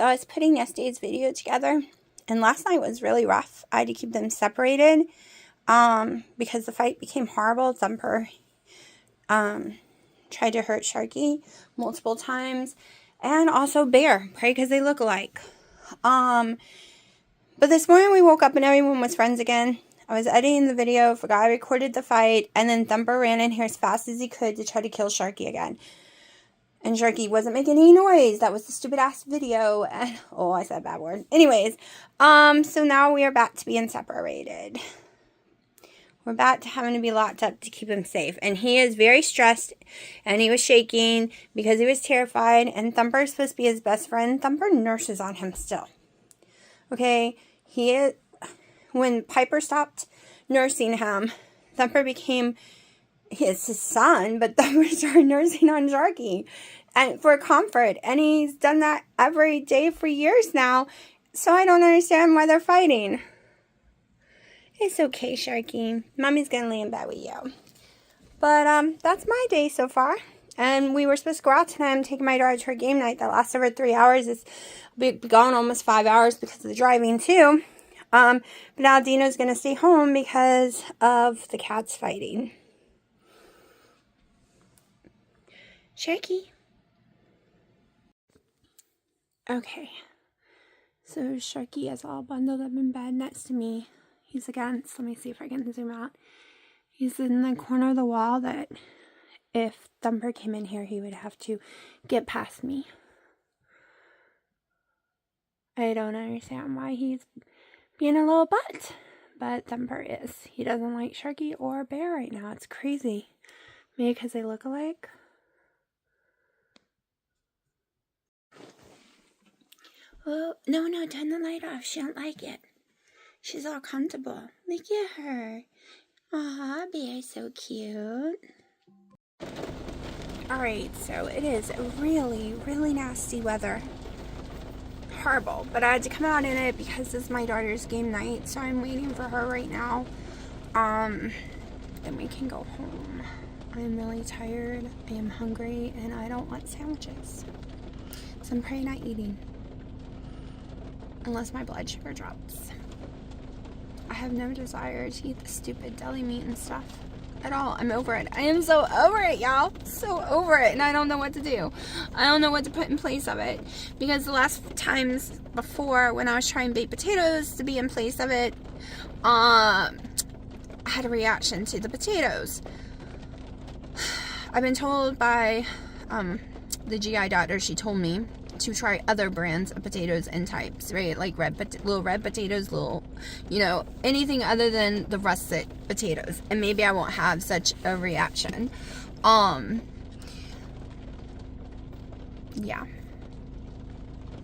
I was putting yesterday's video together, and last night was really rough. I had to keep them separated because the fight became horrible. Thumper tried to hurt Sharky multiple times, and also Bear, right, because they look alike. But this morning we woke up and everyone was friends again. I was editing the video, forgot I recorded the fight, and then Thumper ran in here as fast as he could to try to kill Sharky again. And Sharky wasn't making any noise. That was the stupid ass video. And oh, I said a bad word. Anyways, so now we are back to being separated. We're back to having to be locked up to keep him safe. And he is very stressed, and he was shaking because he was terrified. And Thumper is supposed to be his best friend. Thumper nurses on him still. Okay, when Piper stopped nursing him, Thumper became his son, but Thumper started nursing on Sharky and for comfort, and he's done that every day for years now, so I don't understand why they're fighting. It's okay, Sharky. Mommy's gonna lay in bed with you. But that's my day so far, and we were supposed to go out tonight. I'm taking my daughter to her game night that lasts over 3 hours. It's gone almost 5 hours because of the driving too. But now Dino's gonna stay home because of the cats fighting. Sharky. Okay. So Sharky is all bundled up in bed next to me. He's against, let me see if I can zoom out. He's in the corner of the wall that if Thumper came in here, he would have to get past me. I don't understand why he's being a little butt, but Thumper is. He doesn't like Sharky or Bear right now. It's crazy. Maybe because they look alike. Oh, no, turn the light off. She don't like it. She's all comfortable. Look at her. Aw, Bear's so cute. Alright, so it is really, really nasty weather. Horrible, but I had to come out in it because it's my daughter's game night, so I'm waiting for her right now. Then we can go home. I'm really tired, I am hungry, and I don't want sandwiches. So I'm probably not eating. Unless my blood sugar drops. I have no desire to eat the stupid deli meat and stuff at all. I'm over it. I am so over it, y'all. So over it, and I don't know what to do. I don't know what to put in place of it, because the last times before when I was trying baked potatoes to be in place of it, I had a reaction to the potatoes. I've been told by the GI doctor, she told me to try other brands of potatoes and types, right? Like little red potatoes, little, anything other than the russet potatoes, and maybe I won't have such a reaction. Yeah.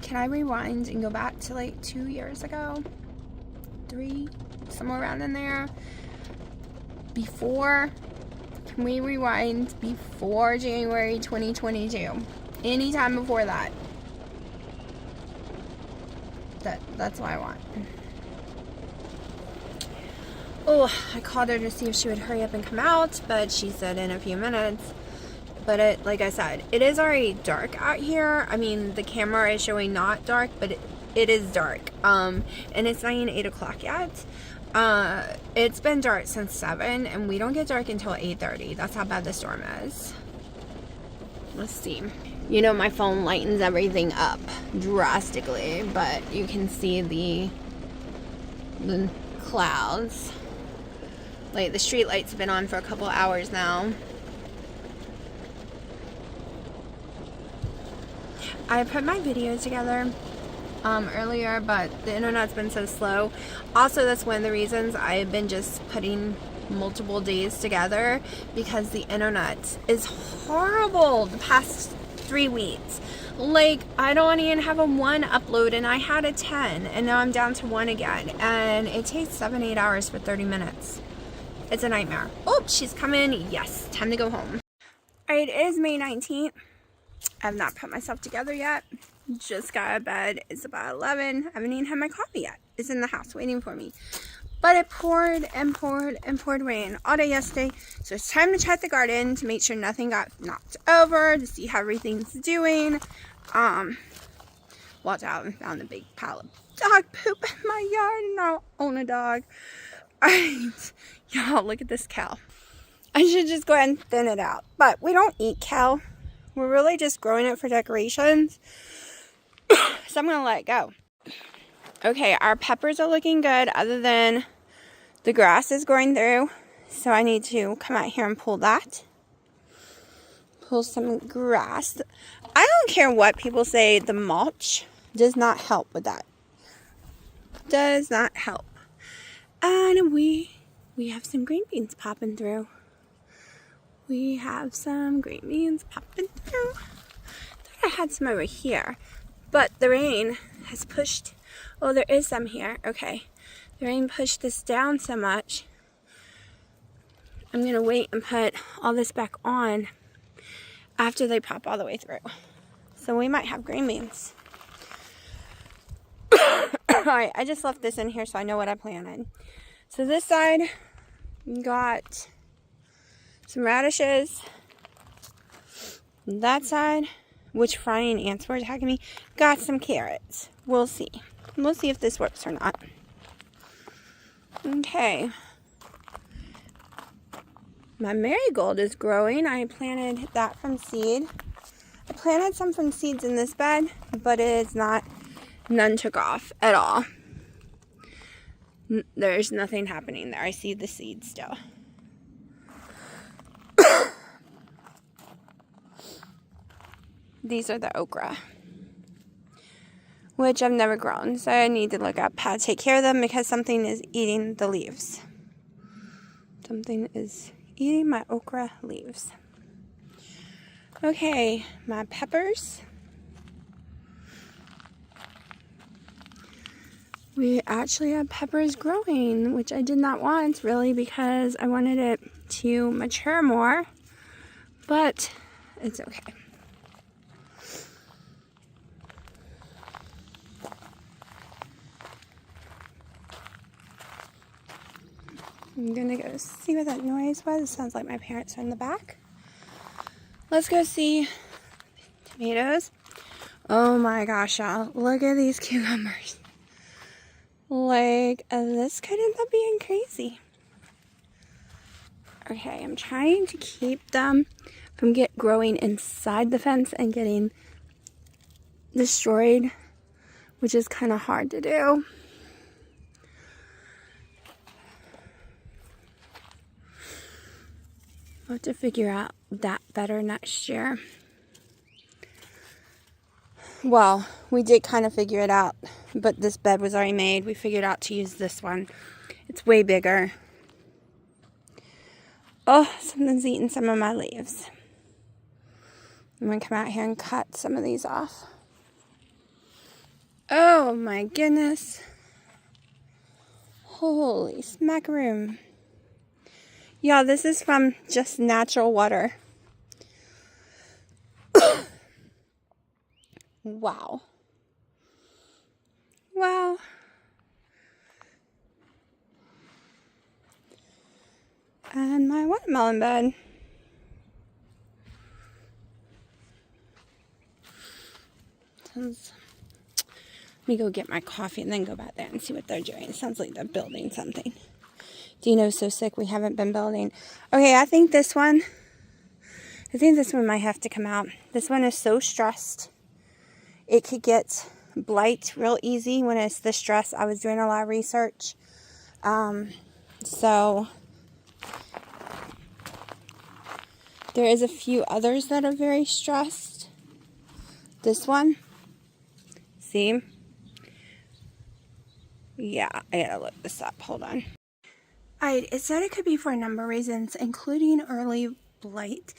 Can I rewind and go back to like 2 years ago? 3, somewhere around in there. Can we rewind before January 2022? Anytime before that. That's what I want. Oh, I called her to see if she would hurry up and come out, but she said in a few minutes. But like I said, it is already dark out here. I mean, the camera is showing not dark, but it is dark. And it's not even 8 o'clock yet. It's been dark since 7, and we don't get dark until 8:30. That's how bad the storm is. Let's see. My phone lightens everything up drastically, but you can see the clouds. Like, the street lights have been on for a couple hours now. I put my video together earlier, but the internet's been so slow. Also, that's one of the reasons I've been just putting multiple days together, because the internet is horrible the past 3 weeks. Like, I don't even have a 1 upload, and I had a 10, and now I'm down to 1 again, and it takes 7-8 hours for 30 minutes. It's a nightmare. Oh, she's coming. Yes, time to go home. Alright, it is May 19th. I have not put myself together yet. Just got out of bed. It's about 11. I haven't even had my coffee yet. It's in the house waiting for me. But it poured and poured and poured rain all day yesterday. So it's time to check the garden to make sure nothing got knocked over, to see how everything's doing. walked out and found a big pile of dog poop in my yard, and I don't own a dog. Alright, y'all, look at this cow. I should just go ahead and thin it out. But we don't eat cow. We're really just growing it for decorations. So I'm going to let it go. Okay, our peppers are looking good other than the grass is growing through. So I need to come out here and pull that. Pull some grass. I don't care what people say, the mulch does not help with that. Does not help. And we have some green beans popping through. We have some green beans popping through. I thought I had some over here, but the rain has pushed. Oh, there is some here. Okay. The rain pushed this down so much. I'm going to wait and put all this back on after they pop all the way through. So we might have green beans. Alright, I just left this in here so I know what I planted. So this side, got some radishes. That side, which frying ants were attacking me, got some carrots. We'll see. We'll see if this works or not. Okay. My marigold is growing. I planted that from seed. I planted some from seeds in this bed, but it is not, none took off at all. There's nothing happening there. I see the seeds still. These are the okra, which I've never grown, so I need to look up how to take care of them because something is eating the leaves. Something is eating my okra leaves. Okay, my peppers. We actually have peppers growing, which I did not want really because I wanted it to mature more, but it's okay. I'm gonna go see what that noise was. It sounds like my parents are in the back. Let's go see tomatoes. Oh my gosh, y'all. Look at these cucumbers. Like, this could end up being crazy. Okay, I'm trying to keep them from growing inside the fence and getting destroyed, which is kind of hard to do. I'll have to figure out that better next year. Well, we did kind of figure it out, but this bed was already made. We figured out to use this one. It's way bigger. Oh, something's eating some of my leaves. I'm going to come out here and cut some of these off. Oh my goodness. Holy smackaroom. Yeah, this is from just natural water. Wow. Wow. And my watermelon bed. Let me go get my coffee and then go back there and see what they're doing. It sounds like they're building something. Dino's so sick we haven't been building. Okay, I think this one might have to come out. This one is so stressed. It could get blight real easy when it's this stress. I was doing a lot of research. So there is a few others that are very stressed. This one, see? Yeah, I gotta look this up. Hold on. It said it could be for a number of reasons, including early blight.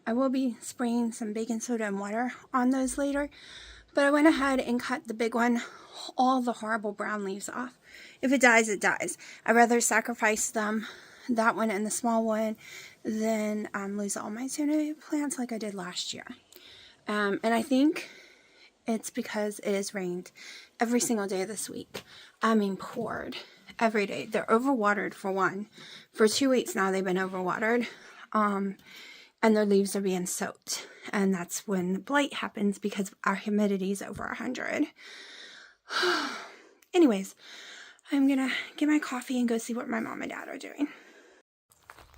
I will be spraying some baking soda and water on those later, but I went ahead and cut the big one, all the horrible brown leaves off. If it dies, it dies. I'd rather sacrifice them, that one and the small one, than lose all my tomato plants like I did last year. And I think it's because it has rained every single day this week. I mean, poured every day. They're overwatered for one. For 2 weeks now, they've been overwatered. and their leaves are being soaked. And that's when the blight happens because our humidity is over 100. Anyways, I'm gonna get my coffee and go see what my mom and dad are doing.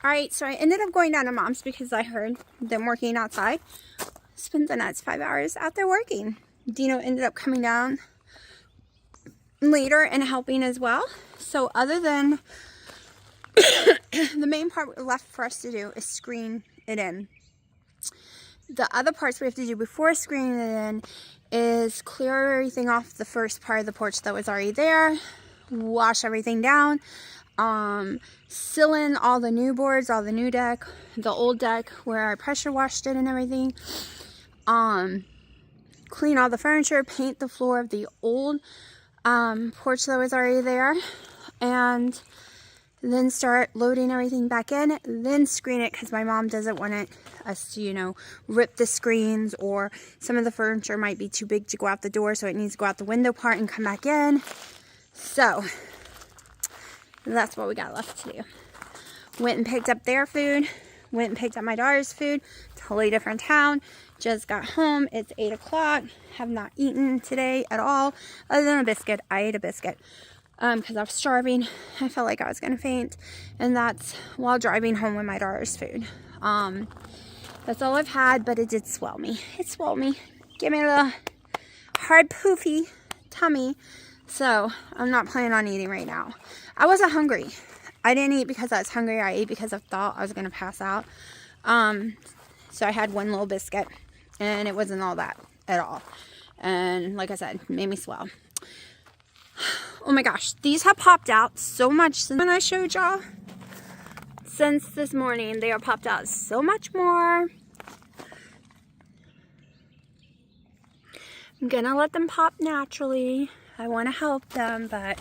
Alright, so I ended up going down to mom's because I heard them working outside. Spent the next 5 hours out there working. Dino ended up coming down later and helping as well. So other than the main part left for us to do is screen it in. The other parts we have to do before screening it in is clear everything off the first part of the porch that was already there, wash everything down, seal in all the new boards, all the new deck, the old deck where I pressure washed it and everything, clean all the furniture, paint the floor of the old porch that was already there, and then start loading everything back in, then screen it because my mom doesn't want us to, you know, rip the screens, or some of the furniture might be too big to go out the door, so it needs to go out the window part and come back in. So that's what we got left to do. Went and picked up their food, went and picked up my daughter's food, totally different town. Just got home, it's 8 o'clock, have not eaten today at all, other than a biscuit. I ate a biscuit because I was starving. I felt like I was gonna faint, and that's while driving home with my daughter's food. That's all I've had, but it did swell me. It swelled me, gave me a little hard poofy tummy, so I'm not planning on eating right now. I wasn't hungry. I didn't eat because I was hungry. I ate because I thought I was gonna pass out. So I had one little biscuit, and it wasn't all that at all. And like I said, it made me swell. Oh my gosh, these have popped out so much since when I showed y'all. Since this morning, they are popped out so much more. I'm gonna let them pop naturally. I want to help them, but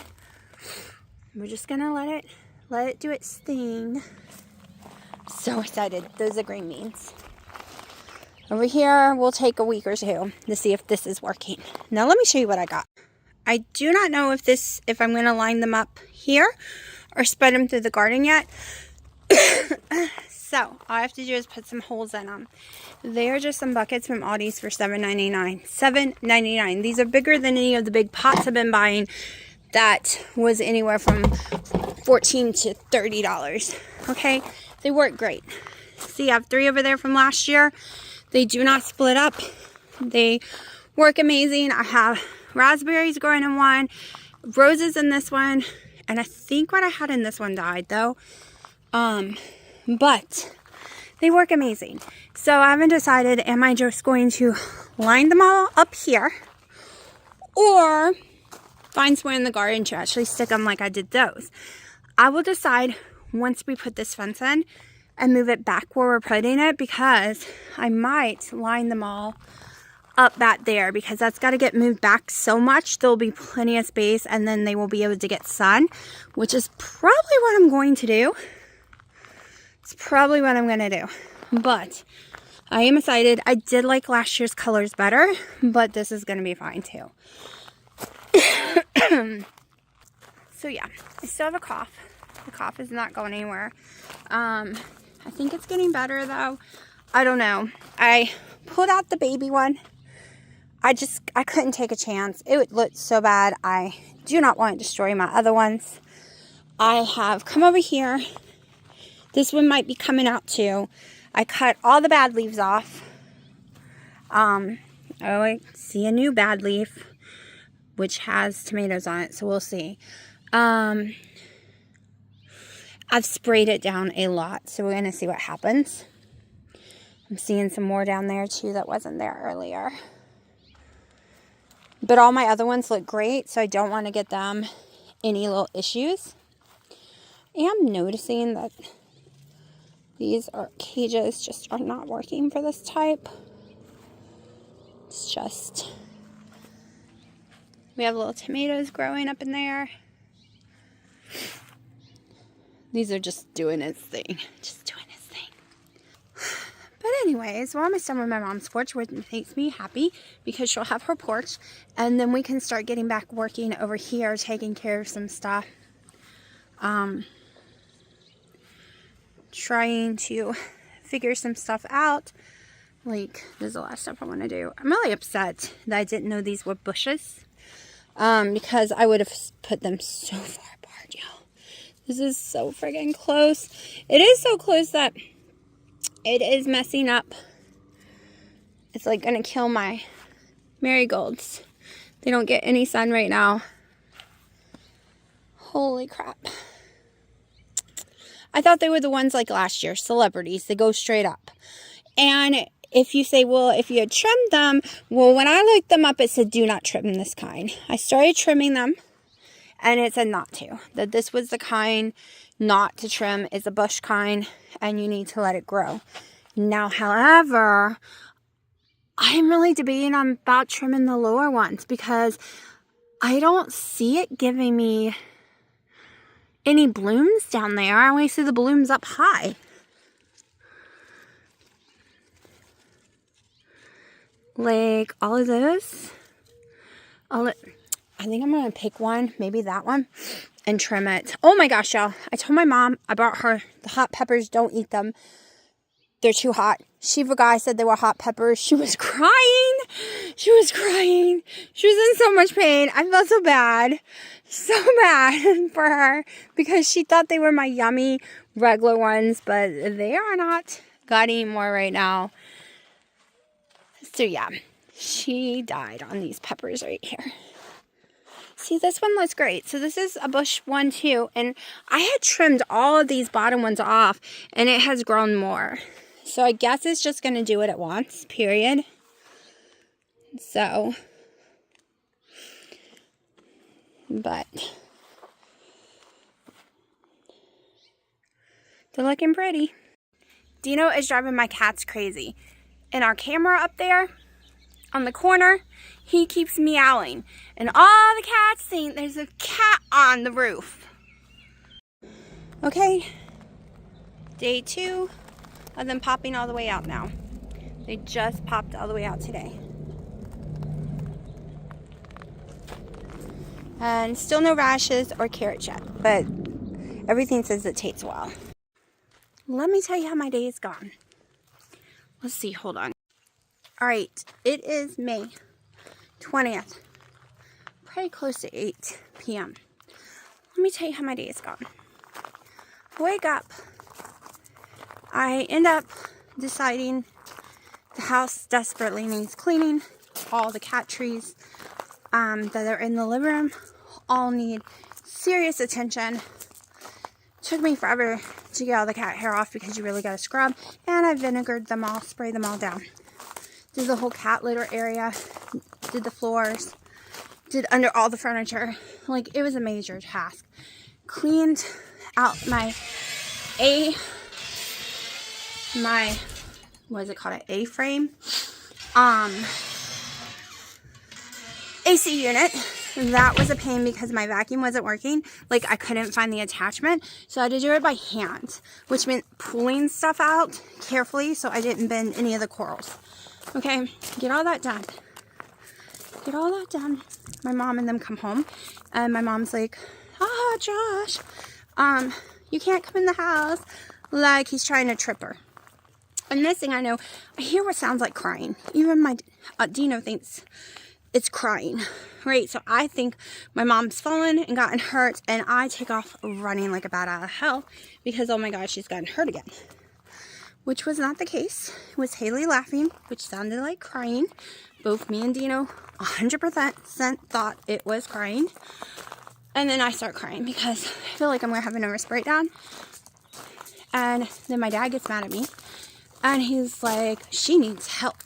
we're just gonna let it do its thing. So excited. Those are green beans. Over here, we'll take a week or two to see if this is working. Now let me show you what I got. I do not know if I'm going to line them up here or spread them through the garden yet. So all I have to do is put some holes in them. They are just some buckets from Aldi's for $7.99. $7.99. These are bigger than any of the big pots I've been buying. That was anywhere from $14 to $30. Okay, they work great. See, I have 3 over there from last year. They do not split up. They work amazing. I have raspberries growing in one, roses in this one, and I think what I had in this one died though. But they work amazing. So I haven't decided, am I just going to line them all up here, or find somewhere in the garden to actually stick them like I did those. I will decide once we put this fence in and move it back where we're putting it, because I might line them all up back there, because that's got to get moved back so much. There'll be plenty of space, and then they will be able to get sun, which is probably what I'm going to do. It's probably what I'm going to do. But I am excited. I did like last year's colors better, but this is going to be fine too. So yeah, I still have a cough. The cough is not going anywhere. I think it's getting better though. I don't know. I pulled out the baby one. I couldn't take a chance. It would look so bad. I do not want to destroy my other ones. I have come over here. This one might be coming out too. I cut all the bad leaves off. I see a new bad leaf, which has tomatoes on it, so we'll see. I've sprayed it down a lot, so we're going to see what happens. I'm seeing some more down there too that wasn't there earlier. But all my other ones look great, so I don't want to get them any little issues. I am noticing that these cages just are not working for this type. It's just, we have little tomatoes growing up in there. These are just doing its thing. Just doing its thing. But anyways, while I'm still on my mom's porch, which makes me happy because she'll have her porch, and then we can start getting back working over here, taking care of some stuff. Trying to figure some stuff out. Like, there's a lot of stuff I want to do. I'm really upset that I didn't know these were bushes. Because I would have put them so far apart, y'all. This is so friggin' close. It is so close that it is messing up. It's like gonna kill my marigolds. They don't get any sun right now. Holy crap. I thought they were the ones like last year, celebrities. They go straight up. And if you say, well, if you had trimmed them, well, when I looked them up, it said do not trim this kind. I started trimming them, and it said not to. That this was the kind not to trim, is a bush kind, and you need to let it grow. Now, however, I'm really debating on about trimming the lower ones because I don't see it giving me any blooms down there. I only see the blooms up high. Like all of those. I think I'm going to pick one, maybe that one, and trim it. Oh my gosh, y'all. I told my mom, I brought her the hot peppers. Don't eat them. They're too hot. She forgot I said they were hot peppers. She was crying. She was crying. She was in so much pain. I felt so bad. So bad for her because she thought they were my yummy regular ones, but they are not. Got any more right now. So yeah, she died on these peppers right here. See, this one looks great. So this is a bush one too. And I had trimmed all of these bottom ones off and it has grown more. So I guess it's just going to do it at once, period. So, but they're looking pretty. Dino is driving my cats crazy. And our camera up there on the corner, he keeps meowing. And all the cats think there's a cat on the roof. Okay, day 2 of them popping all the way out now. They just popped all the way out today. And still no rashes or carrot yet, but everything says it takes a while. Let me tell you how my day is gone. Let's see, hold on. All right, it is May 20th, pretty close to 8 p.m. Let me tell you how my day is gone. I wake up, I end up deciding the house desperately needs cleaning. All the cat trees that are in the living room all need serious attention. Took me forever to get all the cat hair off because you really got to scrub. And I vinegared them all, sprayed them all down. Did the whole cat litter area. Did the floors. Did under all the furniture. Like, it was a major task. Cleaned out what is it called? An A-frame. AC unit. That was a pain because my vacuum wasn't working. Like, I couldn't find the attachment. So I had to do it by hand, which meant pulling stuff out carefully so I didn't bend any of the corals. Okay, get all that done. Get all that done. My mom and them come home, and my mom's like, Josh, you can't come in the house. Like, he's trying to trip her. And next thing I know, I hear what sounds like crying. Even my Dino thinks it's crying, right? So I think my mom's fallen and gotten hurt, and I take off running like a bat out of hell because, oh my God, she's gotten hurt again. Which was not the case. It was Haley laughing, which sounded like crying. Both me and Dino 100% thought it was crying. And then I start crying because I feel like I'm going to have a nervous breakdown. And then my dad gets mad at me. And he's like, she needs help.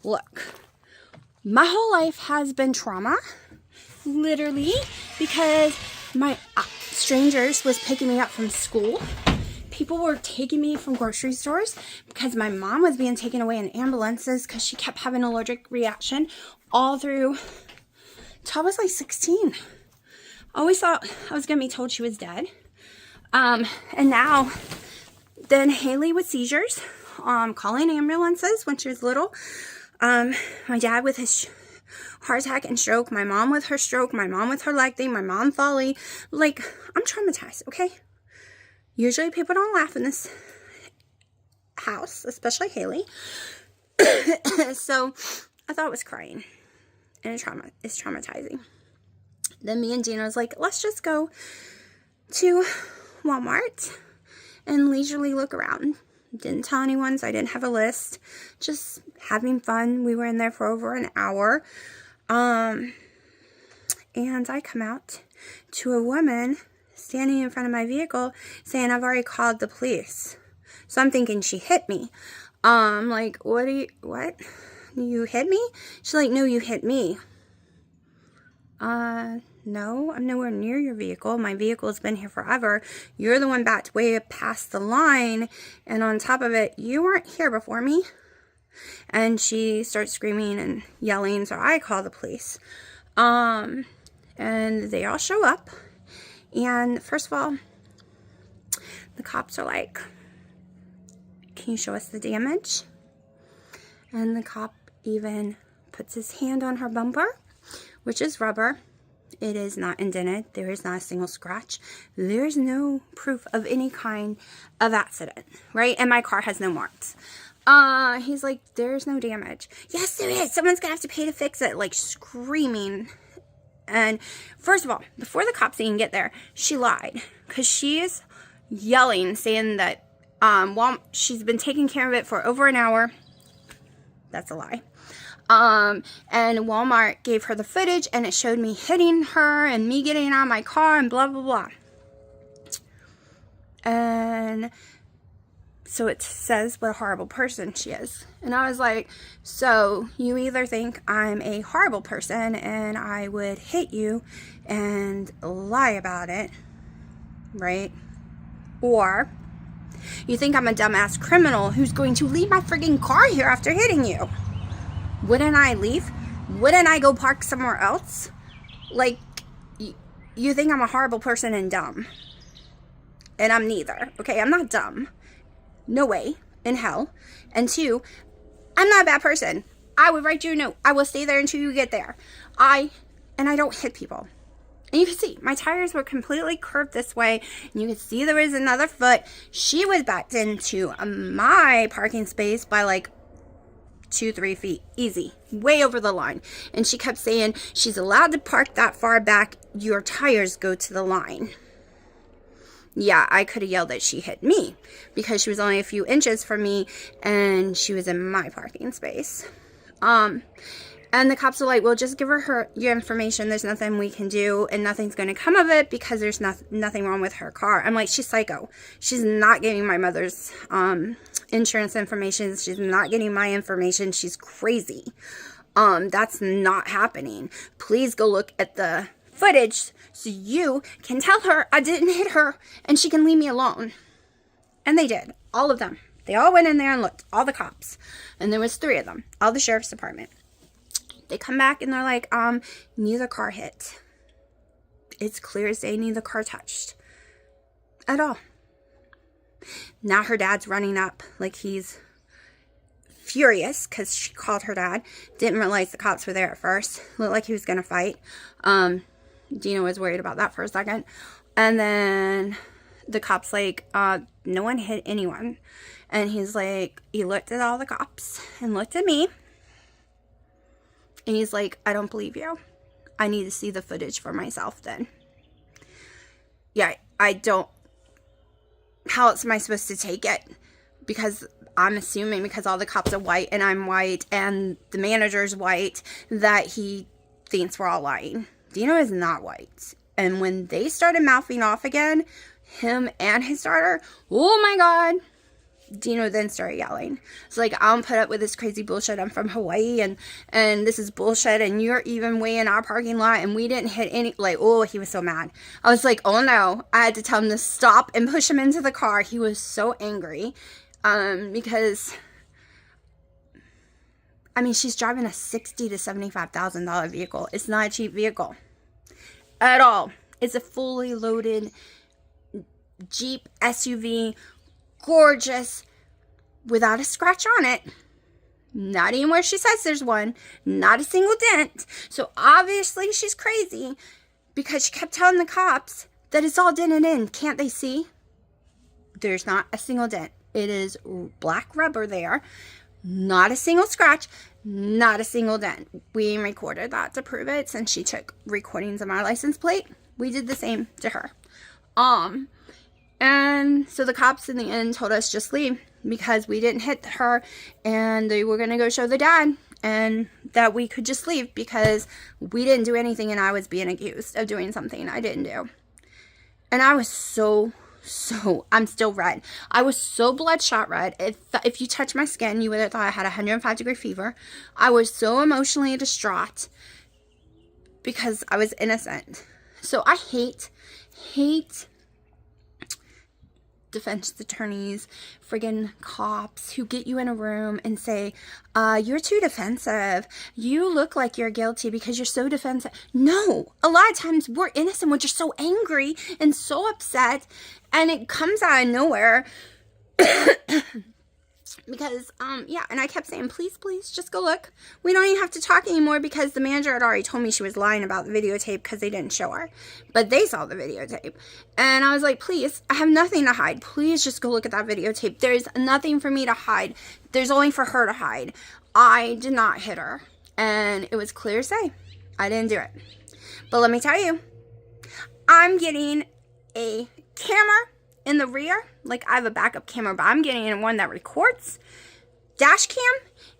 Look, my whole life has been trauma. Literally. Because my strangers was picking me up from school. People were taking me from grocery stores because my mom was being taken away in ambulances because she kept having an allergic reaction all through till I was like 16. I always thought I was going to be told she was dead. And now, then Haley with seizures, calling ambulances when she was little. My dad with his heart attack and stroke. My mom with her stroke. My mom with her leg thing. My mom falling. Like, I'm traumatized, okay? Usually people don't laugh in this house, especially Haley. So I thought it was crying, and it's traumatizing. Then me and Dina was like, let's just go to Walmart and leisurely look around. Didn't tell anyone, so I didn't have a list. Just having fun. We were in there for over an hour. And I come out to a woman standing in front of my vehicle saying, I've already called the police. So I'm thinking she hit me. Like, what? You hit me? She's like, no, you hit me. No, I'm nowhere near your vehicle. My vehicle's been here forever. You're the one backed way past the line. And on top of it, you weren't here before me. And she starts screaming and yelling, so I call the police. And they all show up. And first of all, the cops are like, can you show us the damage? And the cop even puts his hand on her bumper, which is rubber. It is not indented. There is not a single scratch. There's no proof of any kind of accident, right? And my car has no marks. He's like, there's no damage. Yes, there is. Someone's gonna have to pay to fix it. Like, screaming. And first of all, before the cops even get there, she lied. Because she's yelling, saying that she's been taking care of it for over an hour. That's a lie. And Walmart gave her the footage, and it showed me hitting her and me getting out of my car and blah, blah, blah. And so it says what a horrible person she is. And I was like, so you either think I'm a horrible person and I would hit you and lie about it, right? Or you think I'm a dumbass criminal who's going to leave my frigging car here after hitting you. Wouldn't I leave? Wouldn't I go park somewhere else? Like, you think I'm a horrible person and dumb. And I'm neither. Okay, I'm not dumb. No way in hell. And two, I'm not a bad person. I would write you a note. I will stay there until you get there. I don't hit people. And you can see, my tires were completely curved this way. And you can see there was another foot. She was backed into my parking space by like 2-3 feet. Easy. Way over the line. And she kept saying, she's allowed to park that far back. Your tires go to the line. Yeah, I could have yelled that she hit me because she was only a few inches from me and she was in my parking space. And the cops are like, well, just give her your information. There's nothing we can do and nothing's going to come of it because there's nothing wrong with her car. I'm like, she's psycho. She's not getting my mother's insurance information. She's not getting my information. She's crazy. That's not happening. Please go look at the footage so you can tell her I didn't hit her and she can leave me alone. And they did. All of them. They all went in there and looked. All the cops. And there was 3 of them. All the sheriff's department. They come back and they're like, neither car hit. It's clear as day neither car touched. At all. Now her dad's running up like he's furious because she called her dad. Didn't realize the cops were there at first. Looked like he was going to fight. Dina was worried about that for a second. And then the cop's like, no one hit anyone. And he's like, he looked at all the cops and looked at me. And he's like, I don't believe you. I need to see the footage for myself then. Yeah, I don't. How else am I supposed to take it? Because I'm assuming because all the cops are white and I'm white and the manager's white that he thinks we're all lying. Dino is not white. And when they started mouthing off again, him and his daughter, oh my God. Dino then started yelling. It's like, I don't put up with this crazy bullshit. I'm from Hawaii and this is bullshit and you're even way in our parking lot and we didn't hit any, like, oh, he was so mad. I was like, oh no. I had to tell him to stop and push him into the car. He was so angry because, I mean, she's driving a $60,000 to $75,000 vehicle. It's not a cheap vehicle at all. It's a fully loaded Jeep SUV, gorgeous, without a scratch on it. Not even where she says there's one. Not a single dent. So obviously she's crazy because she kept telling the cops that it's all dented in. Can't they see? There's not a single dent. It is black rubber there. Not a single scratch, not a single dent. We recorded that to prove it since she took recordings of my license plate. We did the same to her. And so the cops in the end told us just leave because we didn't hit her, and they were going to go show the dad, and that we could just leave because we didn't do anything and I was being accused of doing something I didn't do. And I was so, I'm still red. I was so bloodshot red. If you touch my skin, you would have thought I had a 105-degree fever. I was so emotionally distraught because I was innocent. So I hate defense attorneys, friggin' cops who get you in a room and say, you're too defensive. You look like you're guilty because you're so defensive. No, a lot of times we're innocent. We're just so angry and so upset, and it comes out of nowhere. Because, yeah, and I kept saying, please, just go look. We don't even have to talk anymore because the manager had already told me she was lying about the videotape because they didn't show her. But they saw the videotape. And I was like, please, I have nothing to hide. Please just go look at that videotape. There's nothing for me to hide. There's only for her to hide. I did not hit her. And it was clear to say, I didn't do it. But let me tell you, I'm getting a camera in the rear. Like, I have a backup camera, but I'm getting one that records, dash cam,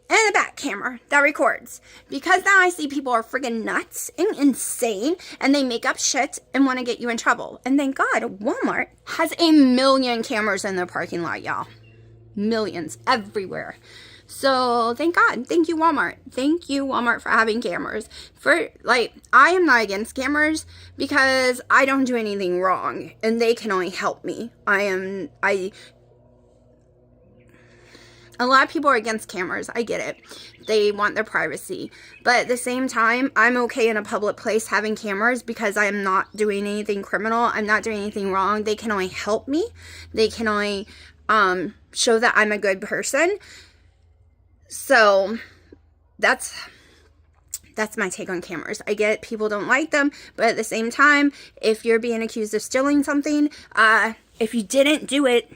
and a back camera that records. Because now I see people are friggin' nuts and insane, and they make up shit and want to get you in trouble. And thank God, Walmart has 1,000,000 cameras in their parking lot, y'all. Millions everywhere. So, thank God. Thank you, Walmart. Thank you, Walmart, for having cameras. I am not against cameras because I don't do anything wrong, and they can only help me. A lot of people are against cameras. I get it. They want their privacy. But at the same time, I'm okay in a public place having cameras because I am not doing anything criminal. I'm not doing anything wrong. They can only help me. They can only show that I'm a good person. So, that's my take on cameras. I get people don't like them, but at the same time, if you're being accused of stealing something, if you didn't do it,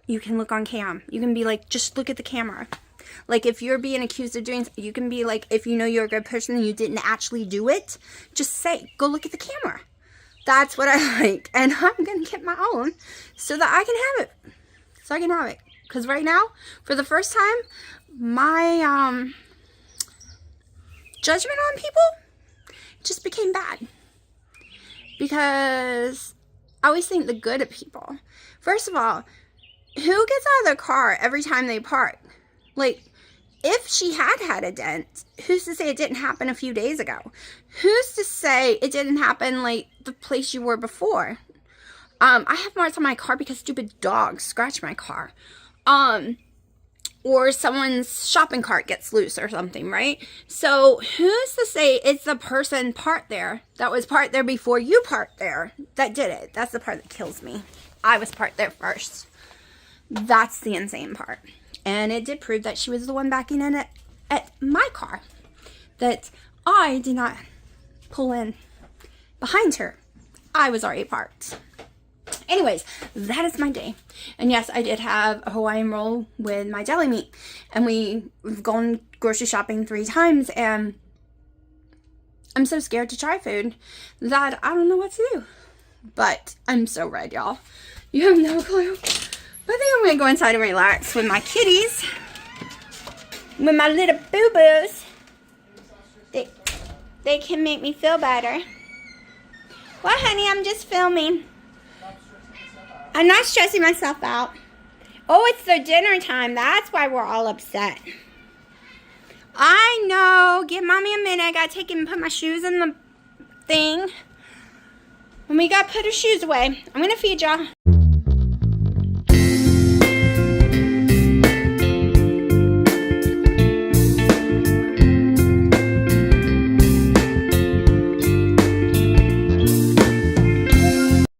you can look on cam. You can be like, just look at the camera. Like, if you're being accused of doing, you can be like, if you know you're a good person and you didn't actually do it, just say, go look at the camera. That's what I like. And I'm going to get my own so that I can have it. Because right now, for the first time, my judgment on people just became bad. Because I always think the good of people. First of all, who gets out of their car every time they park? Like, if she had a dent, who's to say it didn't happen a few days ago? Who's to say it didn't happen like the place you were before? I have marks on my car because stupid dogs scratch my car. Or someone's shopping cart gets loose or something, right? So who's to say it's the person parked there that was parked there before you parked there that did it? That's the part that kills me. I was parked there first. That's the insane part. And it did prove that she was the one backing in at my car. That I did not pull in behind her. I was already parked. Anyways, that is my day. And yes, I did have a Hawaiian roll with my deli meat. And we've gone grocery shopping 3 times. And I'm so scared to try food that I don't know what to do. But I'm so red, y'all. You have no clue. But I think I'm going to go inside and relax with my kitties. With my little boo-boos. They can make me feel better. Well, honey, I'm just filming. I'm not stressing myself out. Oh, it's their dinner time. That's why we're all upset. I know. Give mommy a minute. I gotta take him and put my shoes in the thing. And we gotta put her shoes away. I'm gonna feed y'all.